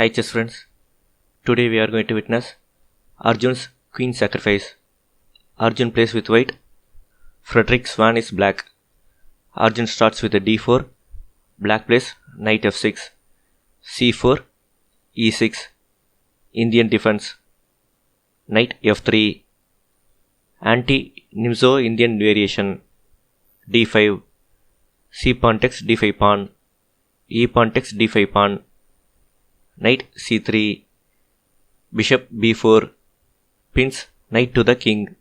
Hi chess friends, today we are going to witness Arjun's queen sacrifice. Arjun plays with white, Frederik Svane is black. Arjun starts with a d4, black plays knight f6, c4, e6, Indian defense, knight f3, anti-Nimzo Indian variation, d5, c pawn takes d5 pawn, e pawn takes d5 pawn, knight c3, bishop b4, pins knight to the king,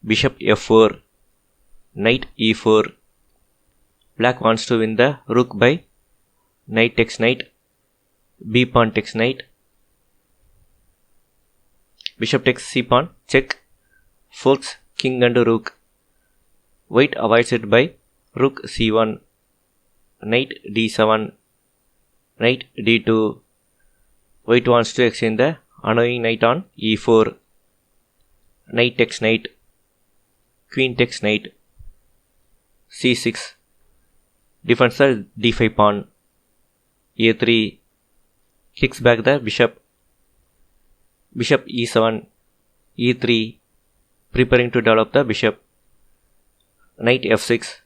bishop f4, knight e4. Black wants to win the rook by knight takes knight, b pawn takes knight, bishop takes c pawn, check, forks king and rook. White avoids it by rook c1, knight d7, knight d2. White wants to exchange the annoying knight on e4, knight takes knight, queen takes knight, c6, defends the d5 pawn, a3, kicks back the bishop, bishop e7, e3, preparing to develop the bishop, knight f6.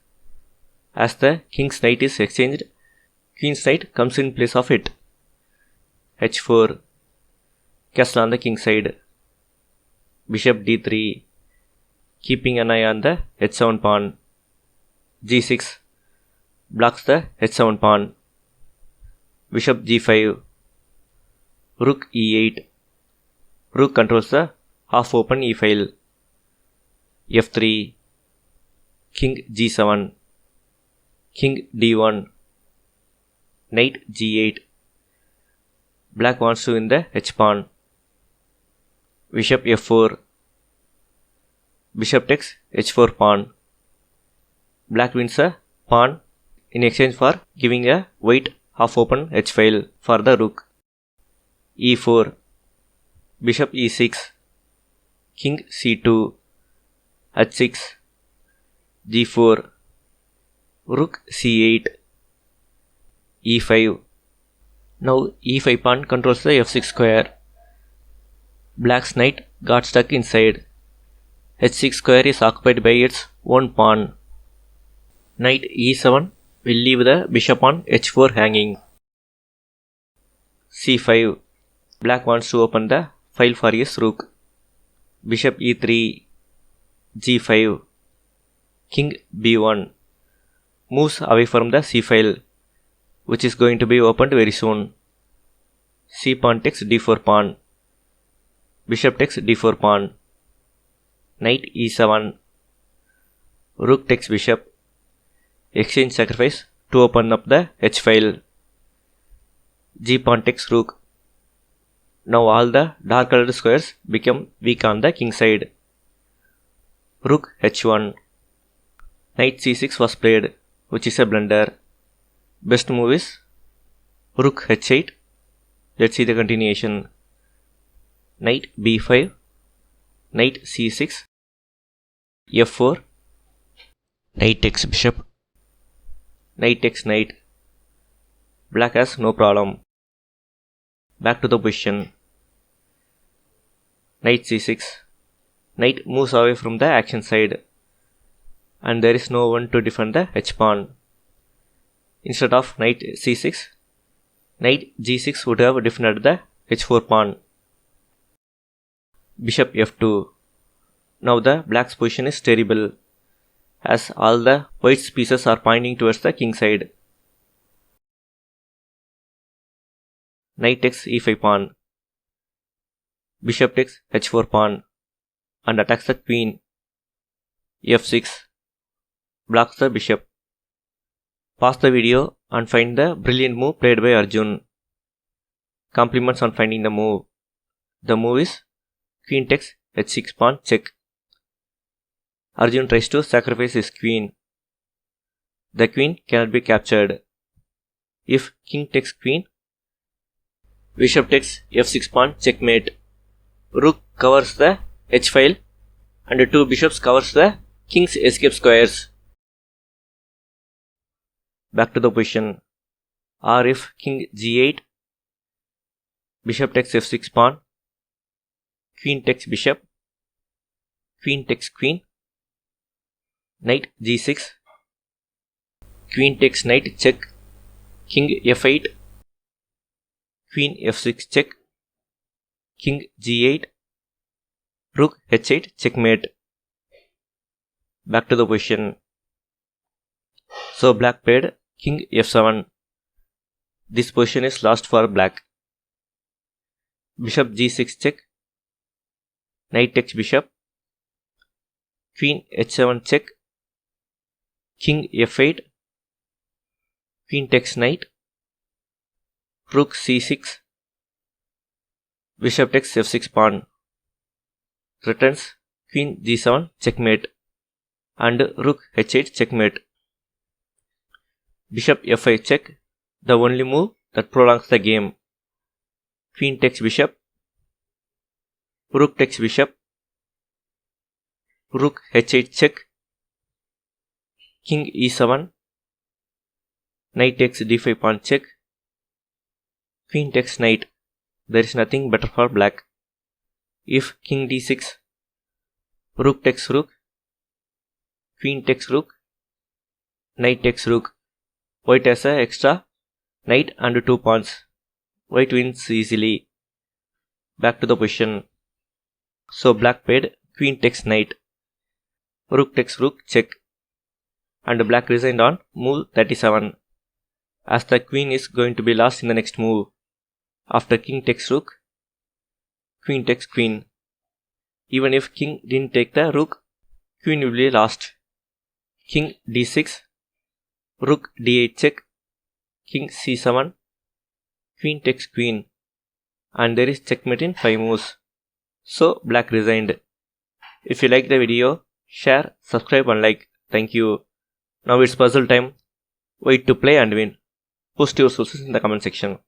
As the king's knight is exchanged, queen's knight comes in place of it, h4, castle on the king side, bishop d3, keeping an eye on the h7 pawn, g6, blocks the h7 pawn, bishop g5, rook e8, rook controls the half open e file, f3, king g7, king d1, knight g8. Black wants to win the h pawn, bishop f4, bishop takes h4 pawn. Black wins a pawn in exchange for giving a white half open h file for the rook, e4, bishop e6, king c2, h6, g4, rook c8, e5. Now e5 pawn controls the f6 square. Black's knight got stuck inside. h6 square is occupied by its own pawn. Knight e7 will leave the bishop on h4 hanging. c5. Black wants to open the file for his rook. Bishop e3, g5, king b1. Moves away from the c file, which is going to be opened very soon. C pawn takes d4 pawn, bishop takes d4 pawn, knight e7, rook takes bishop, exchange sacrifice to open up the h file, g pawn takes rook. Now all the dark colored squares become weak on the king side. Rook h1, knight c6 was played, which is a blunder. Best move is rook h8. Let's see the continuation. Knight b5, knight c6, f4, knight takes bishop, knight takes knight. Black has no problem. Back to the position. Knight c6. Knight moves away from the action side, and there is no one to defend the h pawn. Instead of knight c6, knight g6 would have defended the h4 pawn. Bishop f2. Now the black's position is terrible, as all the white's pieces are pointing towards the king side. Knight takes e5 pawn. Bishop takes h4 pawn and attacks the queen. f6 blocks the bishop. Pause the video and find the brilliant move played by Arjun. Compliments on finding the move. The move is queen takes h6 pawn check. Arjun tries to sacrifice his queen. The queen cannot be captured. If king takes queen, bishop takes f6 pawn checkmate. Rook covers the h file and two bishops covers the king's escape squares. Back to the position. Or if king g8, Bishop takes f6 pawn. Queen takes bishop. Queen takes queen. Knight g6. Queen takes knight check. King f8. Queen f6 check. King g8. Rook h8 checkmate. Back to the position. So black played king f7. This position is lost for black. Bishop g6 check. Knight takes bishop. Queen h7 check. King f8. Queen takes knight. Rook c6. Bishop takes f6 pawn. Returns queen g7 checkmate. And rook h8 checkmate. Bishop f5 check. The only move that prolongs the game. Queen takes bishop. Rook takes bishop. Rook h8 check. King e7. Knight takes d5 pawn check. Queen takes knight. There is nothing better for black. If king d6. Rook takes rook. Queen takes rook. Knight takes rook. White has an extra knight and 2 pawns. White wins easily. Back to the position. So black played queen takes knight. Rook takes rook check. And black resigned on move 37. As the queen is going to be lost in the next move. After king takes rook, queen takes queen. Even if king didn't take the rook, queen will be lost. King d6. Rook d8 check. King c7. Queen takes queen. And there is checkmate in 5 moves. So black resigned. If you like the video, share, subscribe and like. Thank you. Now it's puzzle time. Wait to play and win. Post your sources in the comment section.